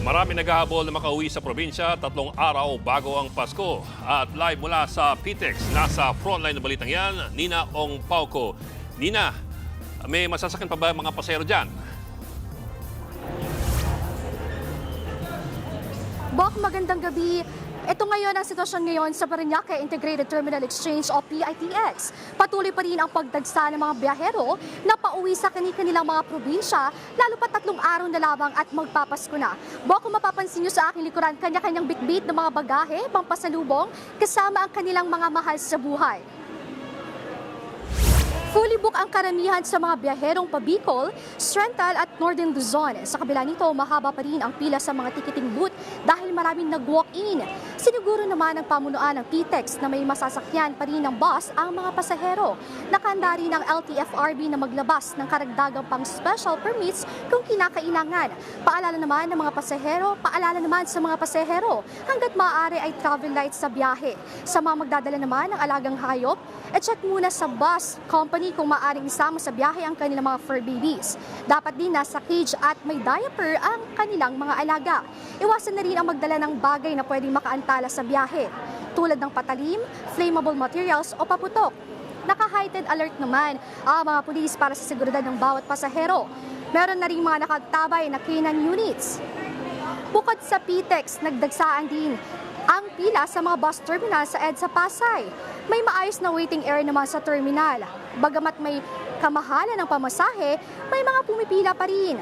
Marami naghahabol na makauwi sa probinsya 3 araw bago ang Pasko. At live mula sa PTEX, nasa frontline ng balitang yan, Nina Ong Pauco. Nina, may masasakyan pa ba mga pasahero dyan? Bok, magandang gabi. Ito ngayon ang sitwasyon ngayon sa Parañaque Integrated Terminal Exchange o PITX. Patuloy pa rin ang pagdagsa ng mga biyahero na pauwi sa kanilang mga probinsya, lalo pa 3 araw na lamang at magpapasko na. Bok, kung mapapansin nyo sa aking likuran, kanya-kanyang bitbit ng mga bagahe, pampasalubong, kasama ang kanilang mga mahal sa buhay. Fully book ang karamihan sa mga biyaherong pa-Bicol, Central at Northern Luzon. Sa kabila nito, mahaba pa rin ang pila sa mga ticketing booth dahil maraming nag-walk-in. Siniguro naman ng pamunuan ng PTEX na may masasakyan pa rin ng bus ang mga pasahero. Nakahanda rin ang LTFRB na maglabas ng karagdagang pang special permits kung kinakailangan. Paalala naman sa mga pasahero hanggat maaari ay travel light sa biyahe. Sa mga magdadala naman ng alagang hayop, check muna sa bus company kung maaaring isama sa biyahe ang kanilang mga fur babies. Dapat din nasa cage at may diaper ang kanilang mga alaga. Iwasan na rin ang magdala ng bagay na pwedeng makaantala sa biyahe, tulad ng patalim, flammable materials o paputok. Naka-heightened alert naman ang mga pulis para sa seguridad ng bawat pasahero. Meron na rin mga nakatabay na K9 units. Bukod sa PTEX, nagdagsaan din ang pila sa mga bus terminal sa EDSA Pasay. May maayos na waiting area naman sa terminal. Bagamat may kamahalan ng pamasahe, may mga pumipila pa rin.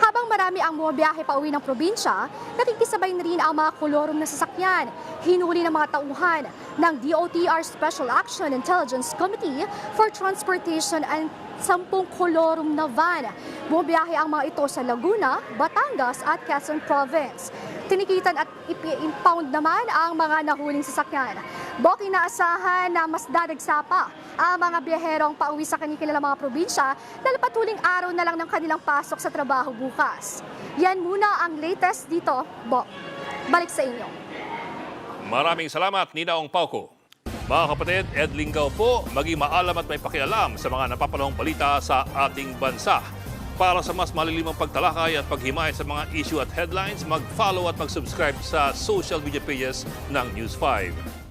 Habang marami ang bumabiyahe pa uwi ng probinsya, nakikisabay na rin ang mga kolorum na sasakyan. Hinuli ng mga tauhan ng DOTR Special Action Intelligence Committee for Transportation and 10 kolorum na van. Bumabiyahe ang mga ito sa Laguna, Batangas at Quezon Province. Tinikitan at impound naman ang mga nahuling sasakyan. Bok, inaasahan na mas dadagsa pa ang mga biyaherong pauwi sa kanilang mga probinsya dahil patuling araw na lang ng kanilang pasok sa trabaho bukas. Yan muna ang latest dito, Bok. Balik sa inyo. Maraming salamat, Nina Ong Pauco. Mga kapatid, Ed Lingaw po, maging maalam at may pakialam sa mga napapanahong balita sa ating bansa. Para sa mas malilimang pagtalakay at paghimay sa mga issue at headlines, mag-follow at mag-subscribe sa social media pages ng News 5.